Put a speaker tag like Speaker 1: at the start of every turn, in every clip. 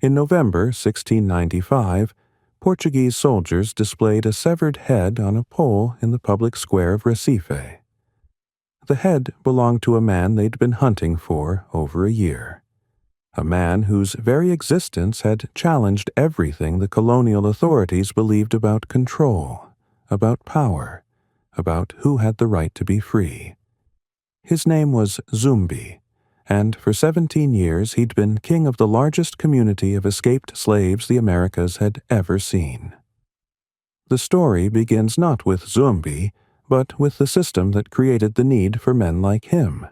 Speaker 1: In November 1695, Portuguese soldiers displayed a severed head on a pole in the public square of Recife. The head belonged to a man they'd been hunting for over a year. A man whose very existence had challenged everything the colonial authorities believed about control, about power, about who had the right to be free. His name was Zumbi, and for 17 years he'd been king of the largest community of escaped slaves the Americas had ever seen. The story begins not with Zumbi, but with the system that created the need for men like him.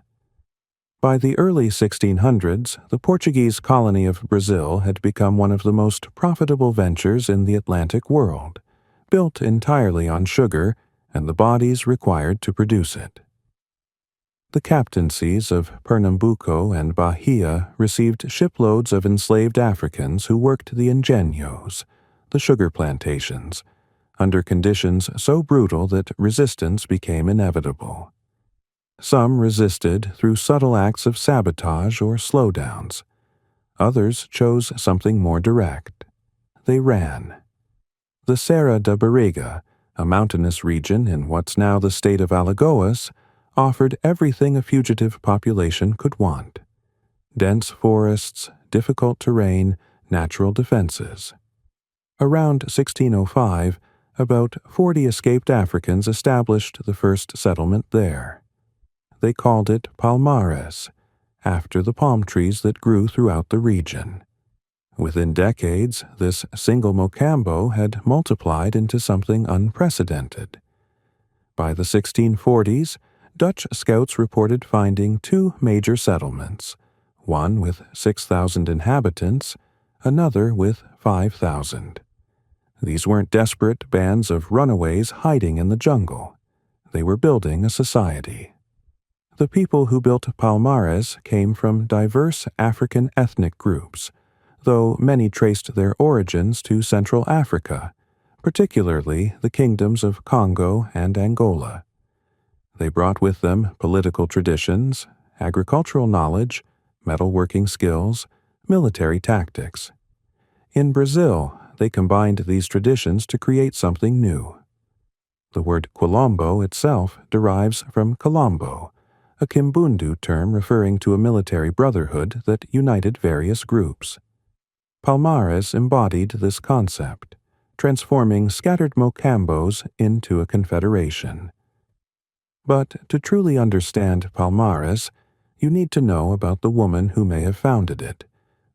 Speaker 1: By the early 1600s, the Portuguese colony of Brazil had become one of the most profitable ventures in the Atlantic world, built entirely on sugar and the bodies required to produce it. The captaincies of Pernambuco and Bahia received shiploads of enslaved Africans who worked the ingenios, the sugar plantations, under conditions so brutal that resistance became inevitable. Some resisted through subtle acts of sabotage or slowdowns. Others chose something more direct. They ran. The Serra da Barriga, a mountainous region in what's now the state of Alagoas, offered everything a fugitive population could want: dense forests, difficult terrain, natural defenses. Around 1605, about 40 escaped Africans established the first settlement there. They called it Palmares, after the palm trees that grew throughout the region. Within decades, this single mocambo had multiplied into something unprecedented. By the 1640s, Dutch scouts reported finding two major settlements, one with 6,000 inhabitants, another with 5,000. These weren't desperate bands of runaways hiding in the jungle. They were building a society. The people who built Palmares came from diverse African ethnic groups, though many traced their origins to Central Africa, particularly the kingdoms of Congo and Angola. They brought with them political traditions, agricultural knowledge, metalworking skills, military tactics. In Brazil, they combined these traditions to create something new. The word Quilombo itself derives from Colombo, a Kimbundu term referring to a military brotherhood that united various groups. Palmares embodied this concept, transforming scattered mocambos into a confederation. But to truly understand Palmares, you need to know about the woman who may have founded it,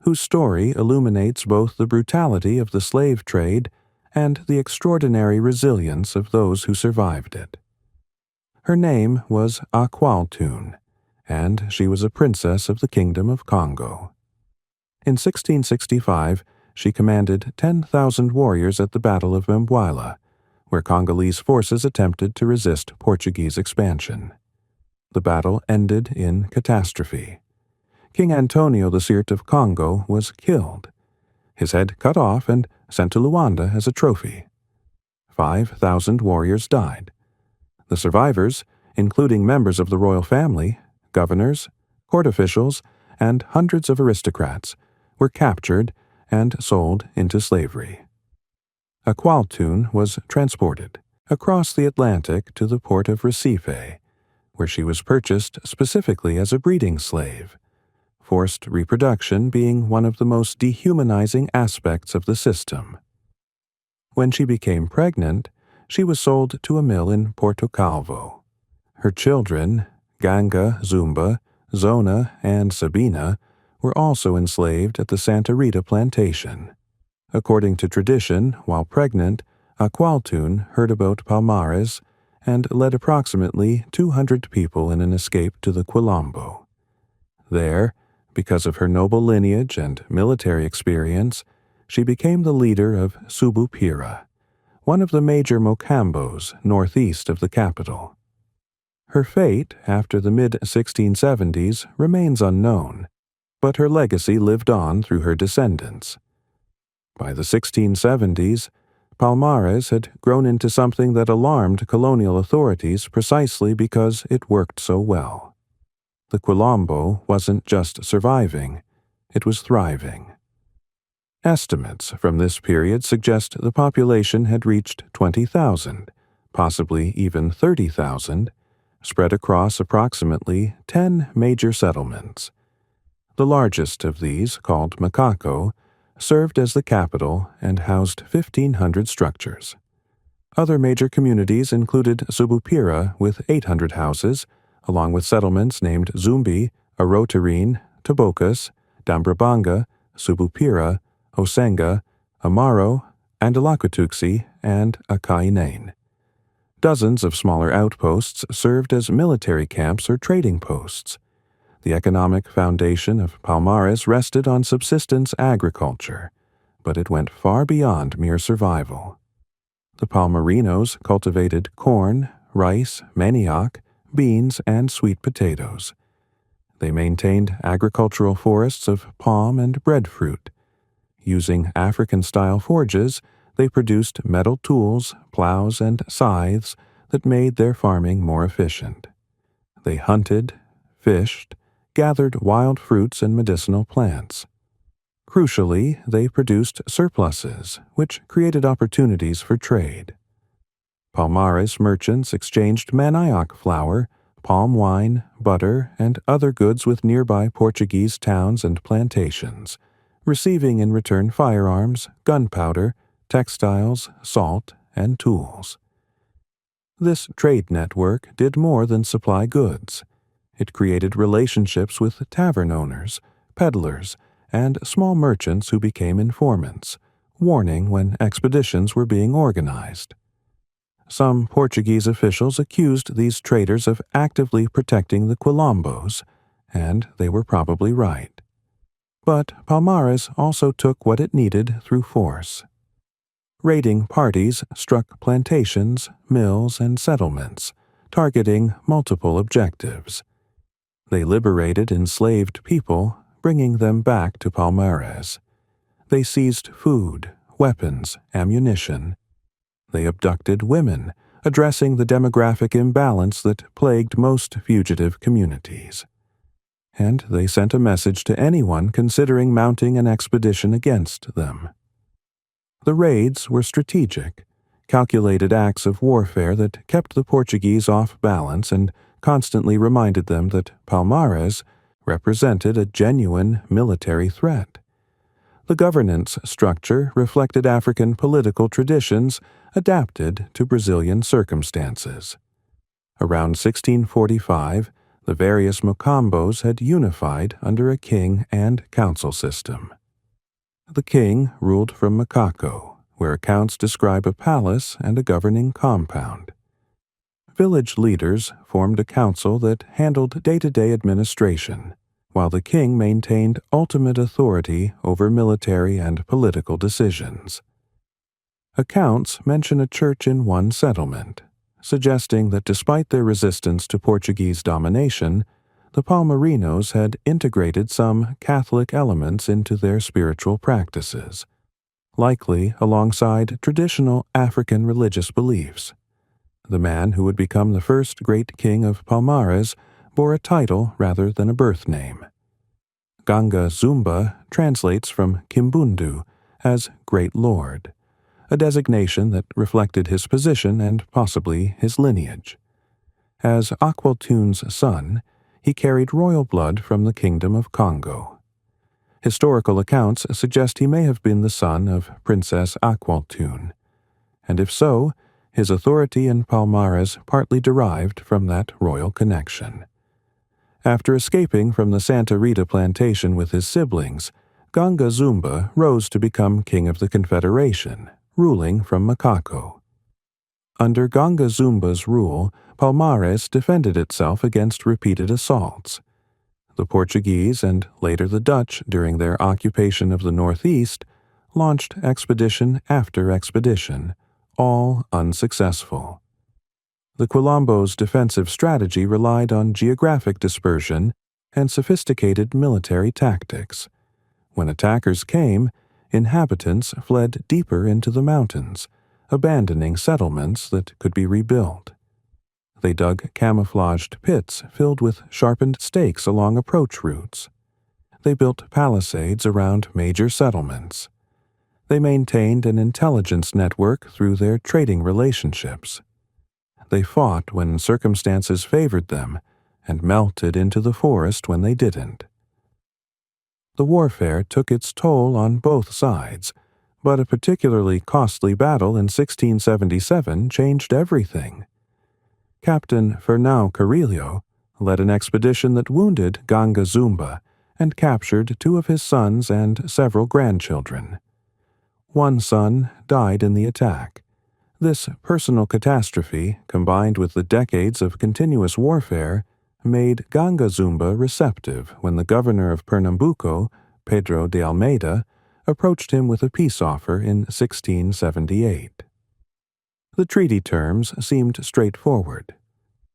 Speaker 1: whose story illuminates both the brutality of the slave trade and the extraordinary resilience of those who survived it. Her name was Aqualtune, and she was a princess of the Kingdom of Congo. In 1665, she commanded 10,000 warriors at the Battle of Mbwala, where Congolese forces attempted to resist Portuguese expansion. The battle ended in catastrophe. King Antonio III of Congo was killed, his head cut off and sent to Luanda as a trophy. 5,000 warriors died. The survivors, including members of the royal family, governors, court officials, and hundreds of aristocrats, were captured and sold into slavery. Aqualtune was transported across the Atlantic to the port of Recife, where she was purchased specifically as a breeding slave, forced reproduction being one of the most dehumanizing aspects of the system. When she became pregnant, she was sold to a mill in Porto Calvo. Her children, Ganga, Zumba, Zona, and Sabina, were also enslaved at the Santa Rita plantation. According to tradition, while pregnant, Aqualtune heard about Palmares and led approximately 200 people in an escape to the Quilombo. There, because of her noble lineage and military experience, she became the leader of Subupira, one of the major mocambos northeast of the capital. Her fate after the mid-1670s remains unknown, but her legacy lived on through her descendants. By the 1670s, Palmares had grown into something that alarmed colonial authorities precisely because it worked so well. The Quilombo wasn't just surviving, it was thriving. Estimates from this period suggest the population had reached 20,000, possibly even 30,000, spread across approximately 10 major settlements. The largest of these, called Makako, served as the capital and housed 1,500 structures. Other major communities included Subupira with 800 houses, along with settlements named Zumbi, Arotarine, Tabocas, Dambrabanga, Subupira, Osenga, Amaro, Andalakutuksi, and Akainain. Dozens of smaller outposts served as military camps or trading posts. The economic foundation of Palmares rested on subsistence agriculture, but it went far beyond mere survival. The Palmarinos cultivated corn, rice, manioc, beans, and sweet potatoes. They maintained agricultural forests of palm and breadfruit. Using African-style forges, they produced metal tools, plows, and scythes that made their farming more efficient. They hunted, fished, gathered wild fruits and medicinal plants. Crucially, they produced surpluses, which created opportunities for trade. Palmares merchants exchanged manioc flour, palm wine, butter, and other goods with nearby Portuguese towns and plantations, receiving in return firearms, gunpowder, textiles, salt, and tools. This trade network did more than supply goods. It created relationships with tavern owners, peddlers, and small merchants who became informants, warning when expeditions were being organized. Some Portuguese officials accused these traders of actively protecting the Quilombos, and they were probably right. But Palmares also took what it needed through force. Raiding parties struck plantations, mills, and settlements, targeting multiple objectives. They liberated enslaved people, bringing them back to Palmares. They seized food, weapons, ammunition. They abducted women, addressing the demographic imbalance that plagued most fugitive communities. And they sent a message to anyone considering mounting an expedition against them. The raids were strategic, calculated acts of warfare that kept the Portuguese off balance and constantly reminded them that Palmares represented a genuine military threat. The governance structure reflected African political traditions adapted to Brazilian circumstances. Around 1645, the various Mocambos had unified under a king and council system. The king ruled from Makako, where accounts describe a palace and a governing compound. Village leaders formed a council that handled day-to-day administration, while the king maintained ultimate authority over military and political decisions. Accounts mention a church in one settlement, suggesting that despite their resistance to Portuguese domination, the Palmarinos had integrated some Catholic elements into their spiritual practices, likely alongside traditional African religious beliefs. The man who would become the first great king of Palmares bore a title rather than a birth name. Ganga Zumba translates from Kimbundu as Great Lord, a designation that reflected his position and possibly his lineage. As Aqualtune's son, he carried royal blood from the Kingdom of Congo. Historical accounts suggest he may have been the son of Princess Aqualtune, and if so, his authority in Palmares partly derived from that royal connection. After escaping from the Santa Rita plantation with his siblings, Ganga Zumba rose to become king of the Confederation, ruling from Makako. Under Ganga Zumba's rule, Palmares defended itself against repeated assaults. The Portuguese and later the Dutch, during their occupation of the Northeast, launched expedition after expedition, all unsuccessful. The Quilombos' defensive strategy relied on geographic dispersion and sophisticated military tactics. When attackers came, inhabitants fled deeper into the mountains, abandoning settlements that could be rebuilt. They dug camouflaged pits filled with sharpened stakes along approach routes. They built palisades around major settlements. They maintained an intelligence network through their trading relationships. They fought when circumstances favored them and melted into the forest when they didn't. The warfare took its toll on both sides, but a particularly costly battle in 1677 changed everything. Captain Fernão Carrilho led an expedition that wounded Ganga Zumba and captured 2 of his sons and several grandchildren. One son died in the attack. This personal catastrophe, combined with the decades of continuous warfare, made Ganga Zumba receptive when the governor of Pernambuco, Pedro de Almeida, approached him with a peace offer in 1678. The treaty terms seemed straightforward.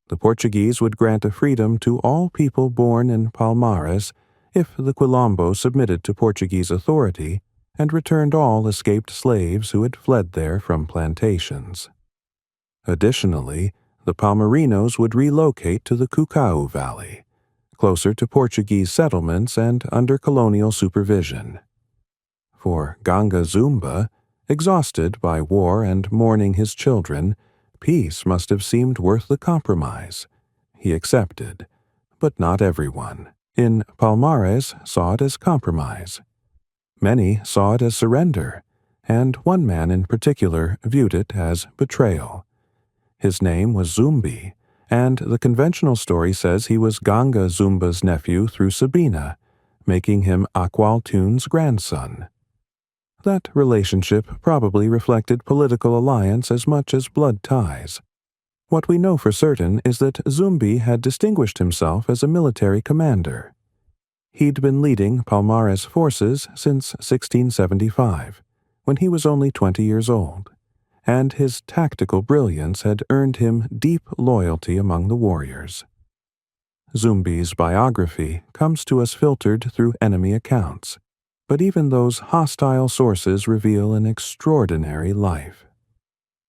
Speaker 1: The Portuguese would grant a freedom to all people born in Palmares if the Quilombo submitted to Portuguese authority and returned all escaped slaves who had fled there from plantations. Additionally, the Palmarinos would relocate to the Cucao Valley, closer to Portuguese settlements and under colonial supervision. For Ganga Zumba, exhausted by war and mourning his children, peace must have seemed worth the compromise. He accepted, but not everyone in Palmares saw it as compromise. Many saw it as surrender, and one man in particular viewed it as betrayal. His name was Zumbi, and the conventional story says he was Ganga Zumba's nephew through Sabina, making him Aqualtun's grandson. That relationship probably reflected political alliance as much as blood ties. What we know for certain is that Zumbi had distinguished himself as a military commander. He'd been leading Palmares forces since 1675, when he was only 20 years old, and his tactical brilliance had earned him deep loyalty among the warriors. Zumbi's biography comes to us filtered through enemy accounts, but even those hostile sources reveal an extraordinary life.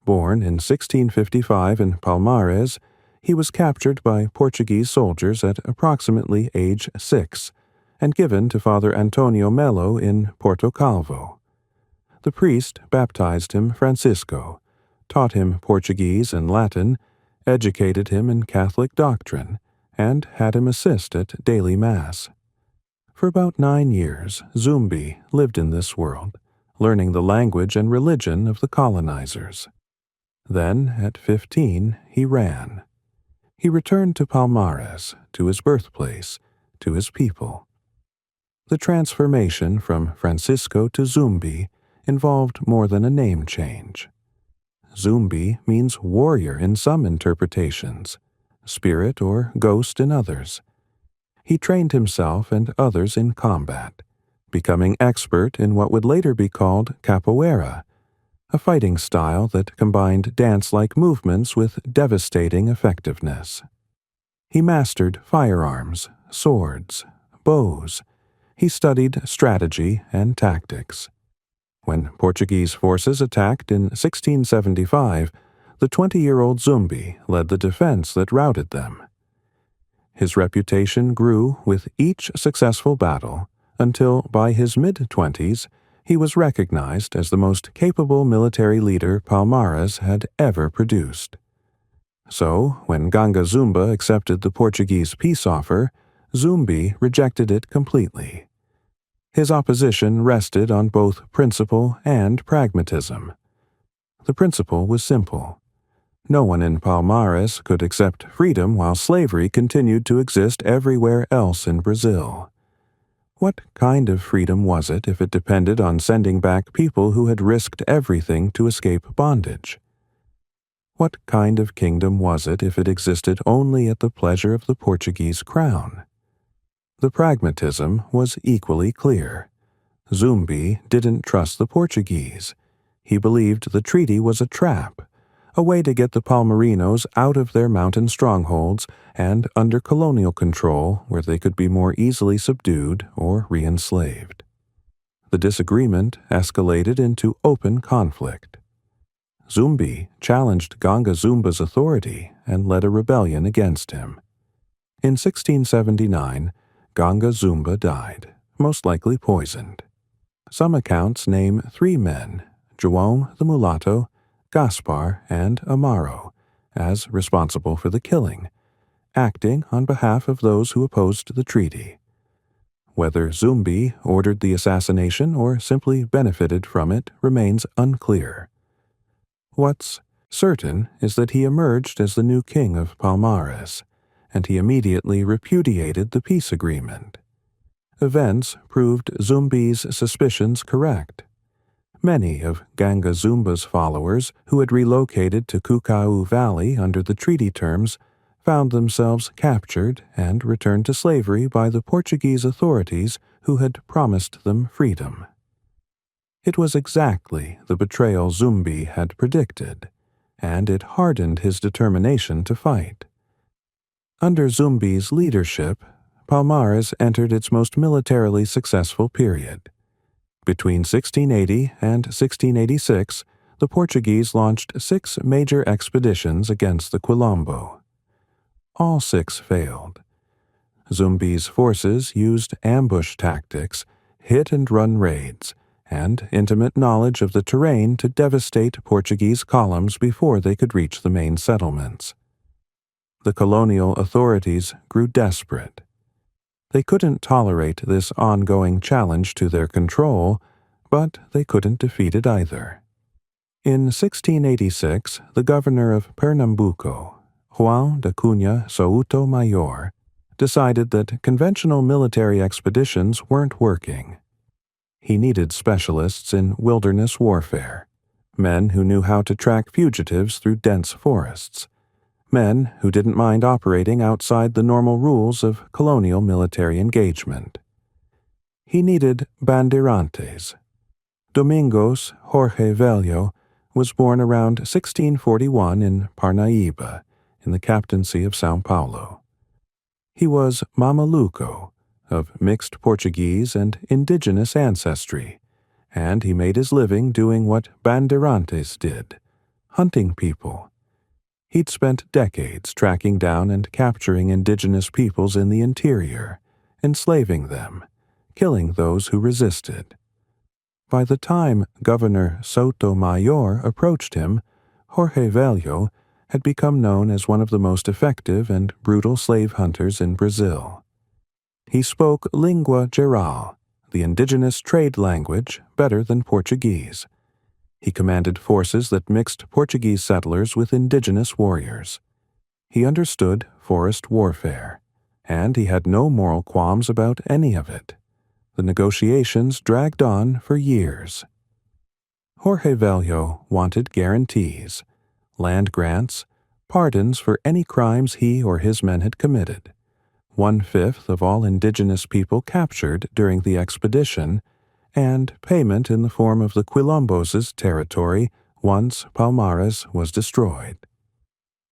Speaker 1: Born in 1655 in Palmares, he was captured by Portuguese soldiers at approximately age 6 and given to Father Antonio Melo in Porto Calvo. The priest baptized him Francisco, taught him Portuguese and Latin, educated him in Catholic doctrine, and had him assist at daily Mass. For about 9 years, Zumbi lived in this world, learning the language and religion of the colonizers. Then, at 15, he ran. He returned to Palmares, to his birthplace, to his people. The transformation from Francisco to Zumbi involved more than a name change. Zumbi means warrior in some interpretations, spirit or ghost in others. He trained himself and others in combat, becoming expert in what would later be called capoeira, a fighting style that combined dance-like movements with devastating effectiveness. He mastered firearms, swords, bows. He studied strategy and tactics. When Portuguese forces attacked in 1675, the 20-year-old Zumbi led the defense that routed them. His reputation grew with each successful battle until, by his mid-20s, he was recognized as the most capable military leader Palmares had ever produced. So, when Ganga Zumba accepted the Portuguese peace offer, Zumbi rejected it completely. His opposition rested on both principle and pragmatism. The principle was simple. No one in Palmares could accept freedom while slavery continued to exist everywhere else in Brazil. What kind of freedom was it if it depended on sending back people who had risked everything to escape bondage? What kind of kingdom was it if it existed only at the pleasure of the Portuguese crown? The pragmatism was equally clear. Zumbi didn't trust the Portuguese. He believed the treaty was a trap, a way to get the Palmarinos out of their mountain strongholds and under colonial control where they could be more easily subdued or re-enslaved. The disagreement escalated into open conflict. Zumbi challenged Ganga Zumba's authority and led a rebellion against him. In 1679, Ganga Zumba died, most likely poisoned. some accounts name 3 men, João the mulatto, Gaspar, and Amaro, as responsible for the killing, acting on behalf of those who opposed the treaty. Whether Zumbi ordered the assassination or simply benefited from it remains unclear. What's certain is that he emerged as the new king of Palmares, and he immediately repudiated the peace agreement. Events proved Zumbi's suspicions correct. Many of Ganga Zumba's followers who had relocated to Cucao Valley under the treaty terms found themselves captured and returned to slavery by the Portuguese authorities who had promised them freedom. It was exactly the betrayal Zumbi had predicted, and it hardened his determination to fight. Under Zumbi's leadership, Palmares entered its most militarily successful period. Between 1680 and 1686, the Portuguese launched 6 major expeditions against the Quilombo. All 6 failed. Zumbi's forces used ambush tactics, hit-and-run raids, and intimate knowledge of the terrain to devastate Portuguese columns before they could reach the main settlements. The colonial authorities grew desperate. They couldn't tolerate this ongoing challenge to their control, but they couldn't defeat it either. In 1686, the governor of Pernambuco, João da Cunha Souto Maior, decided that conventional military expeditions weren't working. He needed specialists in wilderness warfare, men who knew how to track fugitives through dense forests, men who didn't mind operating outside the normal rules of colonial military engagement. He needed bandeirantes. Domingos Jorge Velho was born around 1641 in Parnaíba, in the captaincy of São Paulo. He was Mameluco, of mixed Portuguese and indigenous ancestry, and he made his living doing what bandeirantes did, hunting people. He'd spent decades tracking down and capturing indigenous peoples in the interior, enslaving them, killing those who resisted. By the time Governor Sotomayor approached him, Jorge Velho had become known as one of the most effective and brutal slave hunters in Brazil. He spoke língua geral, the indigenous trade language, better than Portuguese. He commanded forces that mixed Portuguese settlers with indigenous warriors. He understood forest warfare, and he had no moral qualms about any of it. The negotiations dragged on for years. Jorge Velho wanted guarantees, land grants, pardons for any crimes he or his men had committed, 1/5 of all indigenous people captured during the expedition, and payment in the form of the Quilombos' territory once Palmares was destroyed.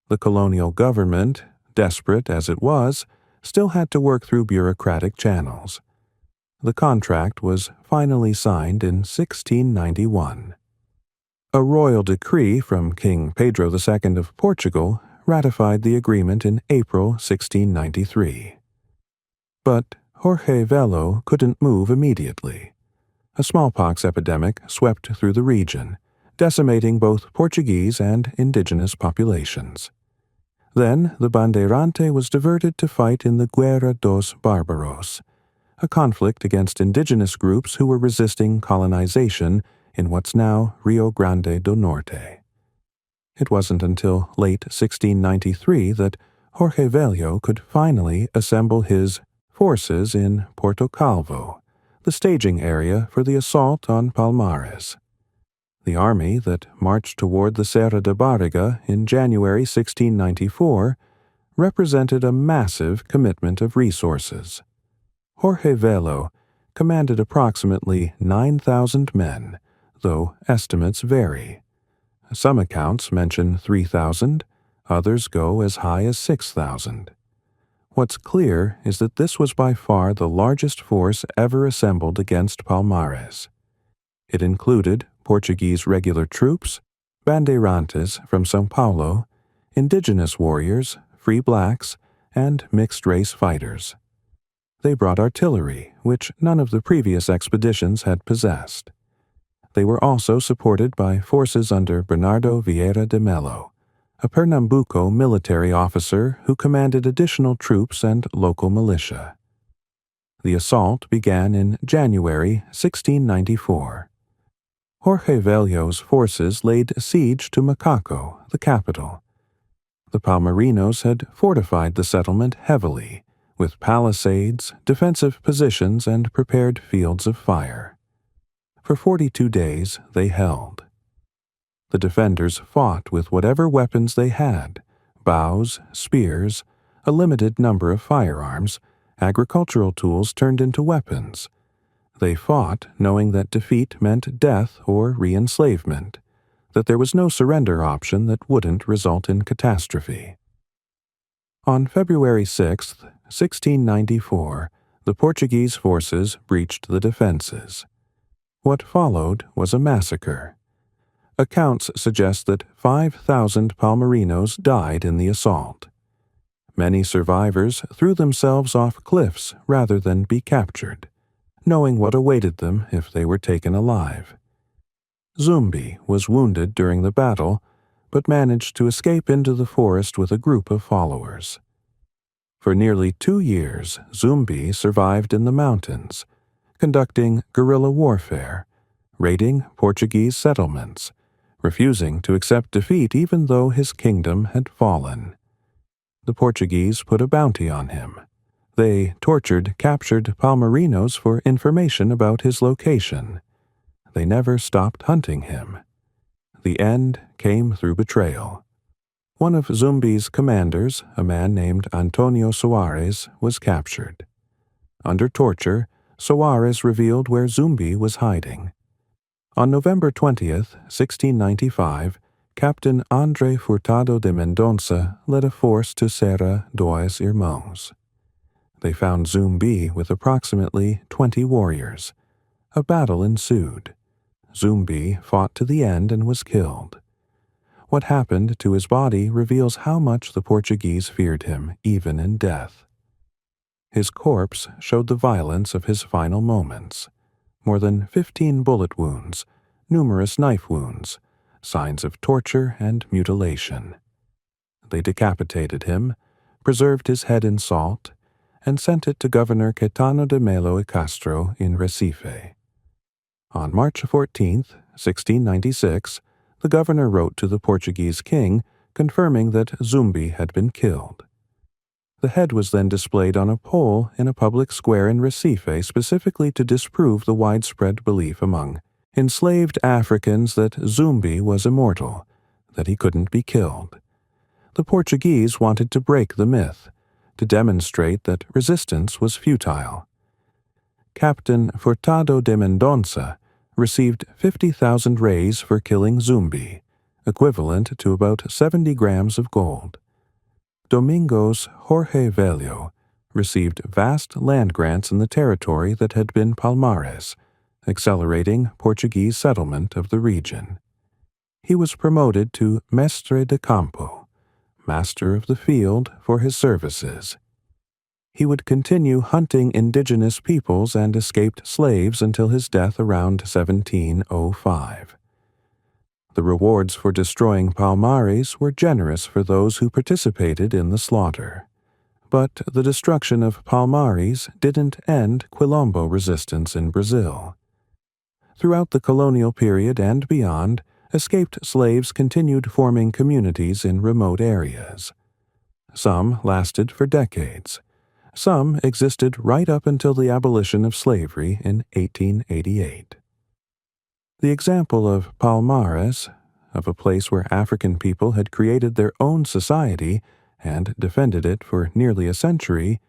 Speaker 1: The colonial government, desperate as it was, still had to work through bureaucratic channels. The contract was finally signed in 1691. A royal decree from King Pedro II of Portugal ratified the agreement in April 1693. But Jorge Velho couldn't move immediately. A smallpox epidemic swept through the region, decimating both Portuguese and indigenous populations. Then the bandeirante was diverted to fight in the Guerra dos Bárbaros, a conflict against indigenous groups who were resisting colonization in what's now Rio Grande do Norte. It wasn't until late 1693 that Jorge Velho could finally assemble his forces in Porto Calvo, the staging area for the assault on Palmares. The army that marched toward the Serra da Barriga in January 1694 represented a massive commitment of resources. Jorge Velho commanded approximately 9,000 men, though estimates vary. Some accounts mention 3,000, others go as high as 6,000. What's clear is that this was by far the largest force ever assembled against Palmares. It included Portuguese regular troops, bandeirantes from São Paulo, indigenous warriors, free blacks, and mixed-race fighters. They brought artillery, which none of the previous expeditions had possessed. They were also supported by forces under Bernardo Vieira de Mello, a Pernambuco military officer who commanded additional troops and local militia. The assault began in January 1694. Jorge Vello's forces laid siege to Macaco, the capital. The Palmarinos had fortified the settlement heavily, with palisades, defensive positions, and prepared fields of fire. For 42 days they held. The defenders fought with whatever weapons they had: bows, spears, a limited number of firearms, agricultural tools turned into weapons. They fought knowing that defeat meant death or re-enslavement, that there was no surrender option that wouldn't result in catastrophe. On February 6, 1694, the Portuguese forces breached the defenses. What followed was a massacre. Accounts suggest that 5,000 Palmarinos died in the assault. Many survivors threw themselves off cliffs rather than be captured, knowing what awaited them if they were taken alive. Zumbi was wounded during the battle, but managed to escape into the forest with a group of followers. For nearly 2 years, Zumbi survived in the mountains, conducting guerrilla warfare, raiding Portuguese settlements, refusing to accept defeat even though his kingdom had fallen. The Portuguese put a bounty on him. They tortured captured Palmarinos for information about his location. They never stopped hunting him. The end came through betrayal. One of Zumbi's commanders, a man named Antonio Soares, was captured. Under torture, Soares revealed where Zumbi was hiding. On November 20th, 1695, Captain André Furtado de Mendonça led a force to Serra dos Irmãos. They found Zumbi with approximately 20 warriors. A battle ensued. Zumbi fought to the end and was killed. What happened to his body reveals how much the Portuguese feared him, even in death. His corpse showed the violence of his final moments. More than 15 bullet wounds, numerous knife wounds, signs of torture and mutilation. They decapitated him, preserved his head in salt, and sent it to Governor Caetano de Melo y Castro in Recife. On March 14, 1696, the governor wrote to the Portuguese king confirming that Zumbi had been killed. The head was then displayed on a pole in a public square in Recife specifically to disprove the widespread belief among enslaved Africans that Zumbi was immortal, that he couldn't be killed. The Portuguese wanted to break the myth, to demonstrate that resistance was futile. Captain Furtado de Mendonça received 50,000 reis for killing Zumbi, equivalent to about 70 grams of gold. Domingos Jorge Vello received vast land grants in the territory that had been Palmares, accelerating Portuguese settlement of the region. He was promoted to Mestre de Campo, Master of the Field, for his services. He would continue hunting indigenous peoples and escaped slaves until his death around 1705. The rewards for destroying Palmares were generous for those who participated in the slaughter. But the destruction of Palmares didn't end Quilombo resistance in Brazil. Throughout the colonial period and beyond, escaped slaves continued forming communities in remote areas. Some lasted for decades. Some existed right up until the abolition of slavery in 1888. The example of Palmares, of a place where African people had created their own society and defended it for nearly a century,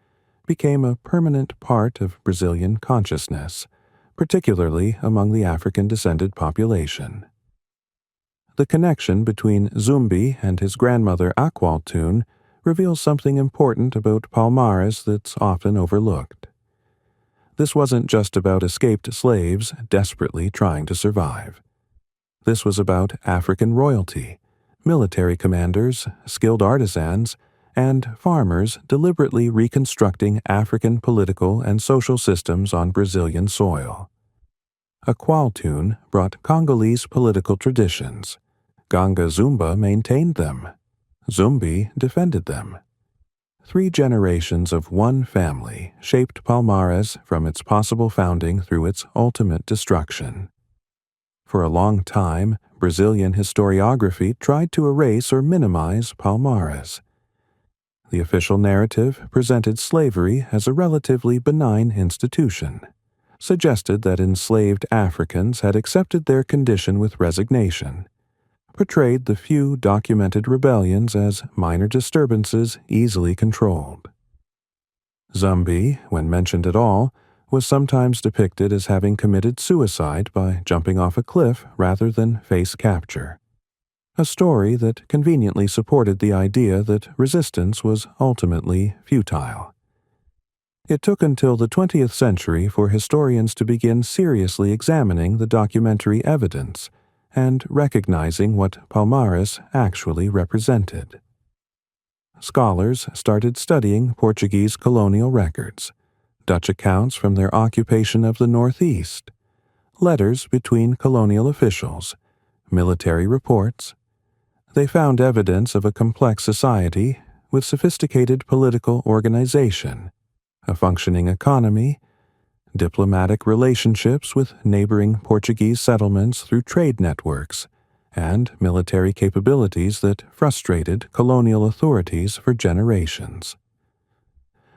Speaker 1: became a permanent part of Brazilian consciousness, particularly among the African-descended population. The connection between Zumbi and his grandmother Aqualtune reveals something important about Palmares that's often overlooked. This wasn't just about escaped slaves desperately trying to survive. This was about African royalty, military commanders, skilled artisans, and farmers deliberately reconstructing African political and social systems on Brazilian soil. A qualtune brought Congolese political traditions. Ganga Zumba maintained them. Zumbi defended them. 3 generations of one family shaped Palmares from its possible founding through its ultimate destruction. For a long time, Brazilian historiography tried to erase or minimize Palmares. The official narrative presented slavery as a relatively benign institution, suggested that enslaved Africans had accepted their condition with resignation, portrayed the few documented rebellions as minor disturbances easily controlled. Zumbi, when mentioned at all, was sometimes depicted as having committed suicide by jumping off a cliff rather than face capture, a story that conveniently supported the idea that resistance was ultimately futile. It took until the 20th century for historians to begin seriously examining the documentary evidence and recognizing what Palmares actually represented. Scholars started studying Portuguese colonial records, Dutch accounts from their occupation of the Northeast, letters between colonial officials, military reports. They found evidence of a complex society with sophisticated political organization, a functioning economy, diplomatic relationships with neighboring Portuguese settlements through trade networks, and military capabilities that frustrated colonial authorities for generations.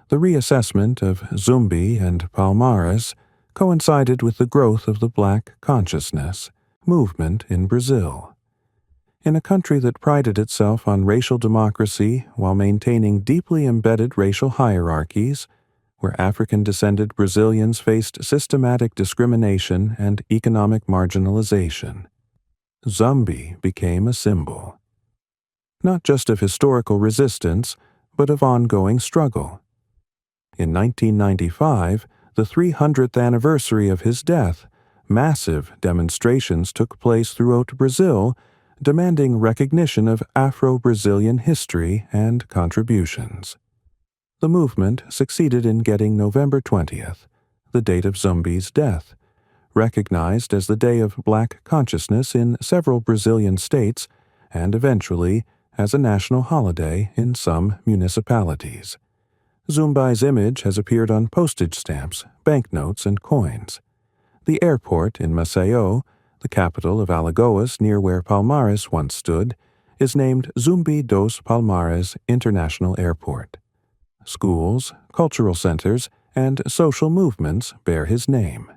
Speaker 1: The reassessment of Zumbi and Palmares coincided with the growth of the Black consciousness movement in Brazil. In a country that prided itself on racial democracy while maintaining deeply embedded racial hierarchies, where African-descended Brazilians faced systematic discrimination and economic marginalization, Zumbi became a symbol, not just of historical resistance, but of ongoing struggle. In 1995, the 300th anniversary of his death, massive demonstrations took place throughout Brazil, demanding recognition of Afro-Brazilian history and contributions. The movement succeeded in getting November 20th, the date of Zumbi's death, recognized as the Day of Black Consciousness in several Brazilian states and eventually as a national holiday in some municipalities. Zumbi's image has appeared on postage stamps, banknotes, and coins. The airport in Maceió, the capital of Alagoas near where Palmares once stood, is named Zumbi dos Palmares International Airport. Schools, cultural centers, and social movements bear his name.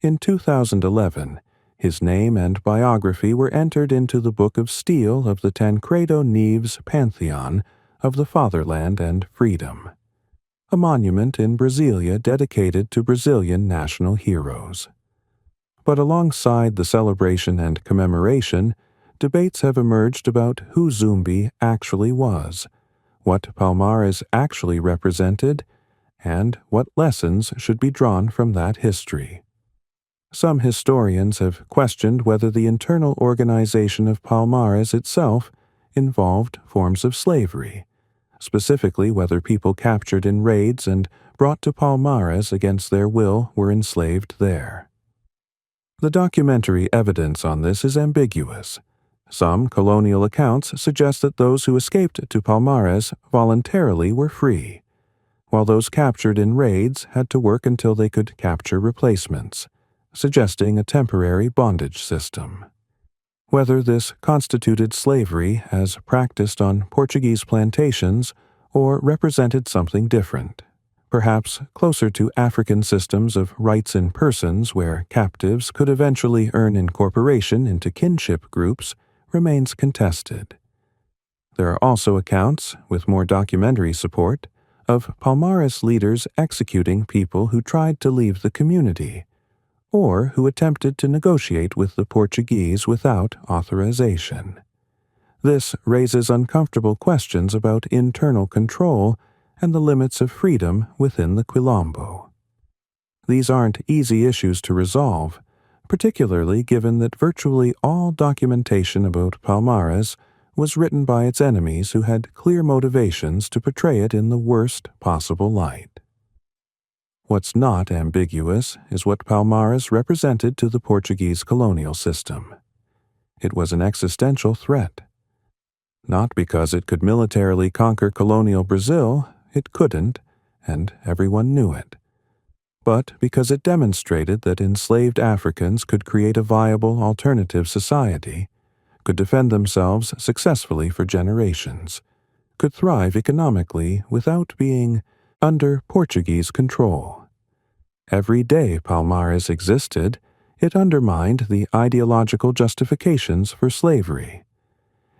Speaker 1: In 2011, his name and biography were entered into the Book of Steel of the Tancredo Neves Pantheon of the Fatherland and Freedom, a monument in Brasilia dedicated to Brazilian national heroes. But alongside the celebration and commemoration, debates have emerged about who Zumbi actually was, what Palmares actually represented, and what lessons should be drawn from that history. Some historians have questioned whether the internal organization of Palmares itself involved forms of slavery, specifically whether people captured in raids and brought to Palmares against their will were enslaved there. The documentary evidence on this is ambiguous. Some colonial accounts suggest that those who escaped to Palmares voluntarily were free, while those captured in raids had to work until they could capture replacements, suggesting a temporary bondage system. Whether this constituted slavery as practiced on Portuguese plantations or represented something different, perhaps closer to African systems of rights in persons where captives could eventually earn incorporation into kinship groups, remains contested. There are also accounts, with more documentary support, of Palmares leaders executing people who tried to leave the community, or who attempted to negotiate with the Portuguese without authorization. This raises uncomfortable questions about internal control and the limits of freedom within the Quilombo. These aren't easy issues to resolve, particularly given that virtually all documentation about Palmares was written by its enemies who had clear motivations to portray it in the worst possible light. What's not ambiguous is what Palmares represented to the Portuguese colonial system. It was an existential threat. Not because it could militarily conquer colonial Brazil, it couldn't, and everyone knew it, but because it demonstrated that enslaved Africans could create a viable alternative society, could defend themselves successfully for generations, could thrive economically without being under Portuguese control. Every day Palmares existed, it undermined the ideological justifications for slavery.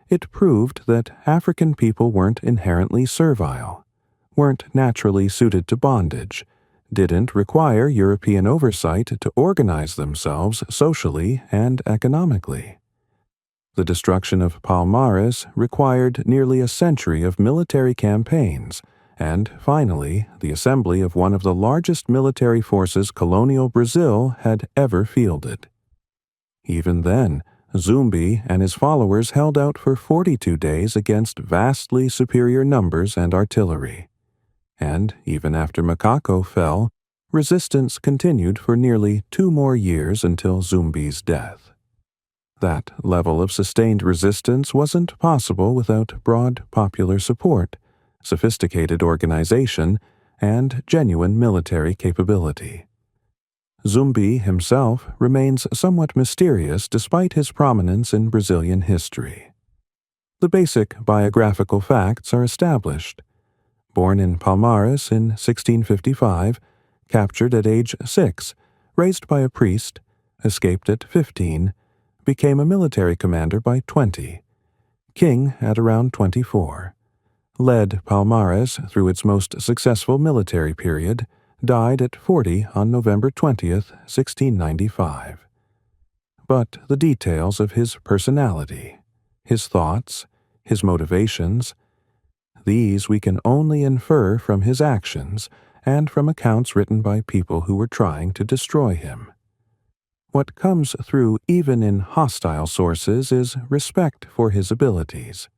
Speaker 1: It proved that African people weren't inherently servile, weren't naturally suited to bondage, didn't require European oversight to organize themselves socially and economically. The destruction of Palmares required nearly a century of military campaigns, and finally, the assembly of one of the largest military forces colonial Brazil had ever fielded. Even then, Zumbi and his followers held out for 42 days against vastly superior numbers and artillery. And even after Macaco fell, resistance continued for nearly 2 more years until Zumbi's death. That level of sustained resistance wasn't possible without broad popular support, sophisticated organization, and genuine military capability. Zumbi himself remains somewhat mysterious despite his prominence in Brazilian history. The basic biographical facts are established. Born in Palmares in 1655, captured at age 6, raised by a priest, escaped at 15, became a military commander by 20, king at around 24, led Palmares through its most successful military period, died at 40 on November 20th, 1695. But the details of his personality, his thoughts, his motivations, these we can only infer from his actions and from accounts written by people who were trying to destroy him. What comes through even in hostile sources is respect for his abilities.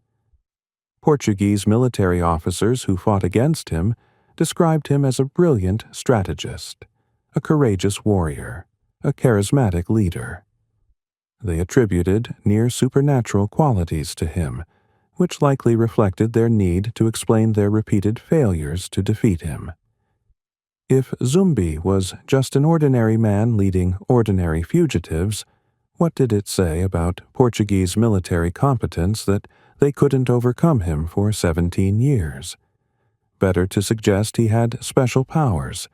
Speaker 1: Portuguese military officers who fought against him described him as a brilliant strategist, a courageous warrior, a charismatic leader. They attributed near supernatural qualities to him, which likely reflected their need to explain their repeated failures to defeat him. If Zumbi was just an ordinary man leading ordinary fugitives, what did it say about Portuguese military competence that they couldn't overcome him for 17 years? Better to suggest he had special powers,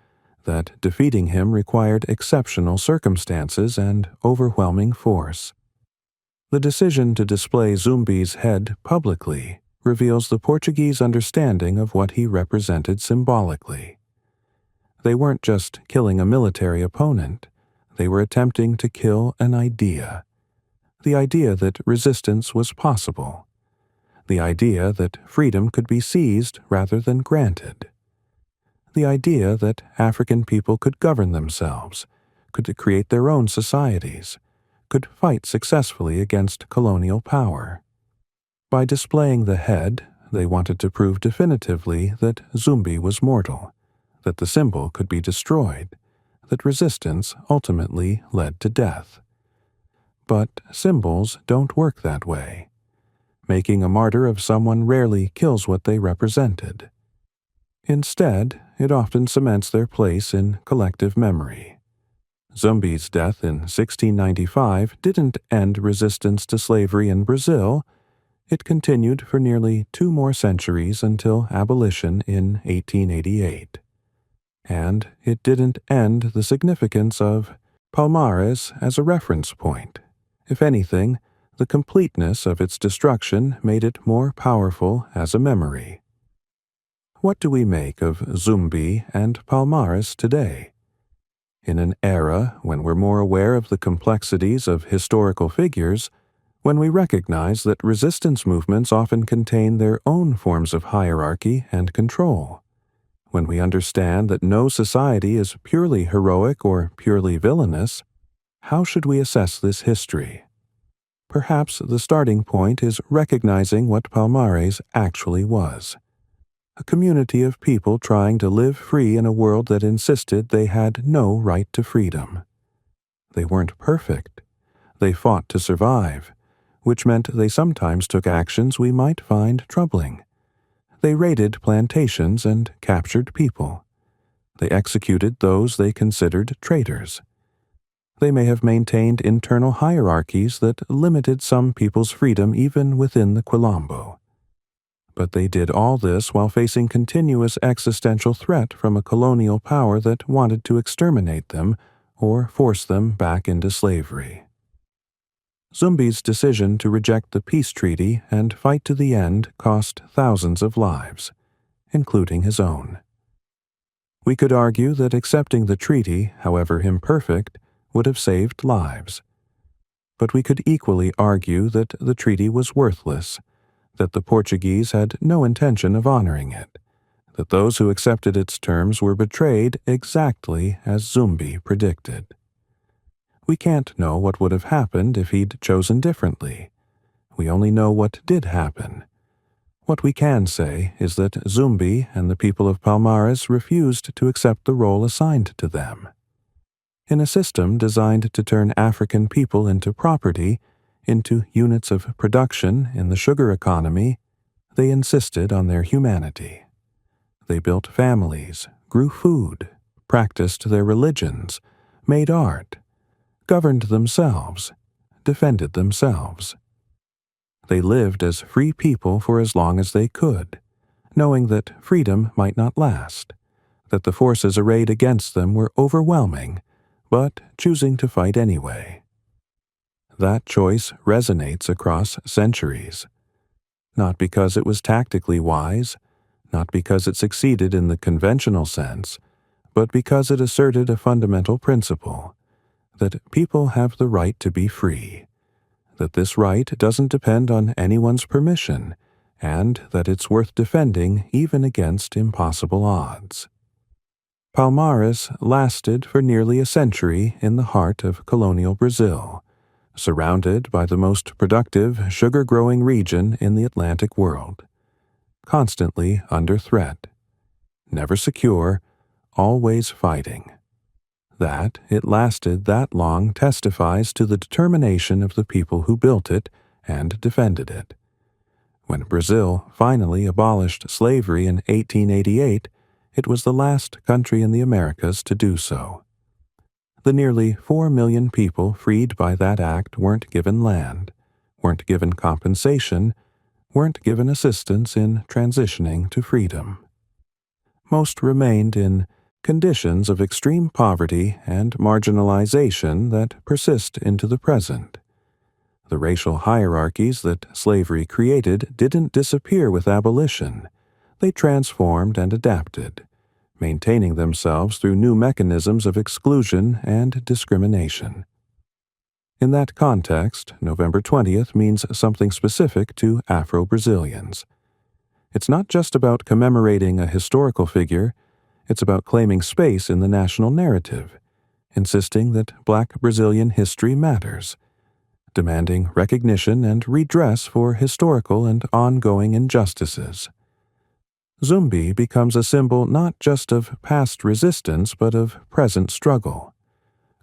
Speaker 1: that defeating him required exceptional circumstances and overwhelming force. The decision to display Zumbi's head publicly reveals the Portuguese understanding of what he represented symbolically. They weren't just killing a military opponent, they were attempting to kill an idea. The idea that resistance was possible. The idea that freedom could be seized rather than granted. The idea that African people could govern themselves, could create their own societies, could fight successfully against colonial power. By displaying the head, they wanted to prove definitively that Zumbi was mortal, that the symbol could be destroyed, that resistance ultimately led to death. But symbols don't work that way. Making a martyr of someone rarely kills what they represented. Instead, it often cements their place in collective memory. Zumbi's death in 1695 didn't end resistance to slavery in Brazil. It continued for nearly 2 more centuries until abolition in 1888. And it didn't end the significance of Palmares as a reference point. If anything, the completeness of its destruction made it more powerful as a memory. What do we make of Zumbi and Palmares today? In an era when we're more aware of the complexities of historical figures, when we recognize that resistance movements often contain their own forms of hierarchy and control, when we understand that no society is purely heroic or purely villainous, how should we assess this history? Perhaps the starting point is recognizing what Palmares actually was. A community of people trying to live free in a world that insisted they had no right to freedom. They weren't perfect. They fought to survive, which meant they sometimes took actions we might find troubling. They raided plantations and captured people. They executed those they considered traitors. They may have maintained internal hierarchies that limited some people's freedom even within the Quilombo. But they did all this while facing continuous existential threat from a colonial power that wanted to exterminate them or force them back into slavery. Zumbi's decision to reject the peace treaty and fight to the end cost thousands of lives, including his own. We could argue that accepting the treaty, however imperfect, would have saved lives. But we could equally argue that the treaty was worthless, that the Portuguese had no intention of honoring it, that those who accepted its terms were betrayed exactly as Zumbi predicted. We can't know what would have happened if he'd chosen differently. We only know what did happen. What we can say is that Zumbi and the people of Palmares refused to accept the role assigned to them. In a system designed to turn African people into property, into units of production in the sugar economy, they insisted on their humanity. They built families, grew food, practiced their religions, made art, governed themselves, defended themselves. They lived as free people for as long as they could, knowing that freedom might not last, that the forces arrayed against them were overwhelming, but choosing to fight anyway. That choice resonates across centuries, not because it was tactically wise, not because it succeeded in the conventional sense, but because it asserted a fundamental principle, that people have the right to be free, that this right doesn't depend on anyone's permission, and that it's worth defending even against impossible odds. Palmares lasted for nearly a century in the heart of colonial Brazil, surrounded by the most productive sugar-growing region in the Atlantic world, constantly under threat, never secure, always fighting. That it lasted that long testifies to the determination of the people who built it and defended it. When Brazil finally abolished slavery in 1888, it was the last country in the Americas to do so. The nearly 4 million people freed by that act weren't given land, weren't given compensation, weren't given assistance in transitioning to freedom. Most remained in conditions of extreme poverty and marginalization that persist into the present. The racial hierarchies that slavery created didn't disappear with abolition. They transformed and adapted, maintaining themselves through new mechanisms of exclusion and discrimination. In that context, November 20th means something specific to Afro-Brazilians. It's not just about commemorating a historical figure, it's about claiming space in the national narrative, insisting that Black Brazilian history matters, demanding recognition and redress for historical and ongoing injustices. Zumbi becomes a symbol not just of past resistance but of present struggle,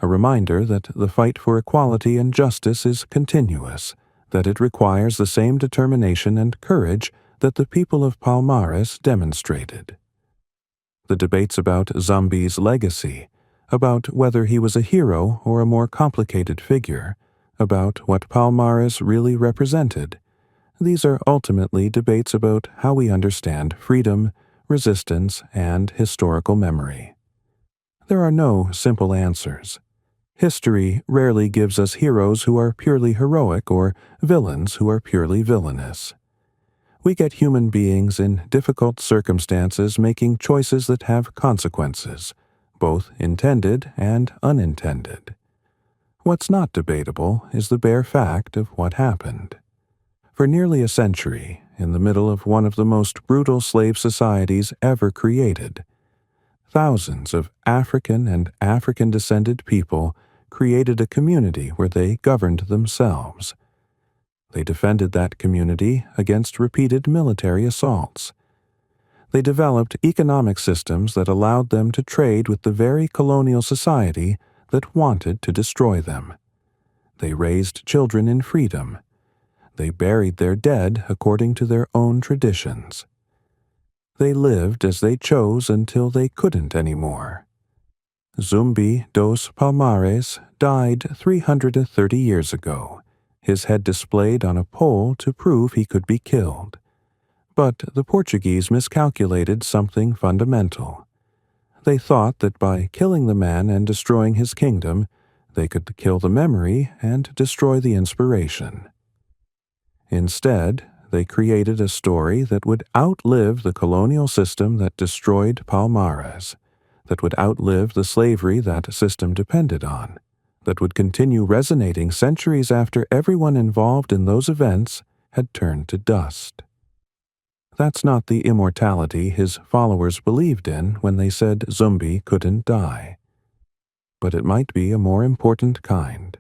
Speaker 1: a reminder that the fight for equality and justice is continuous, that it requires the same determination and courage that the people of Palmares demonstrated. The debates about Zumbi's legacy, about whether he was a hero or a more complicated figure, about what Palmares really represented, these are ultimately debates about how we understand freedom, resistance, and historical memory. There are no simple answers. History rarely gives us heroes who are purely heroic or villains who are purely villainous. We get human beings in difficult circumstances making choices that have consequences, both intended and unintended. What's not debatable is the bare fact of what happened. For nearly a century, in the middle of one of the most brutal slave societies ever created, thousands of African and African-descended people created a community where they governed themselves. They defended that community against repeated military assaults. They developed economic systems that allowed them to trade with the very colonial society that wanted to destroy them. They raised children in freedom. They buried their dead according to their own traditions. They lived as they chose until they couldn't anymore. Zumbi dos Palmares died 330 years ago, his head displayed on a pole to prove he could be killed. But the Portuguese miscalculated something fundamental. They thought that by killing the man and destroying his kingdom, they could kill the memory and destroy the inspiration. Instead, they created a story that would outlive the colonial system that destroyed Palmares, that would outlive the slavery that system depended on, that would continue resonating centuries after everyone involved in those events had turned to dust. That's not the immortality his followers believed in when they said Zumbi couldn't die. But it might be a more important kind.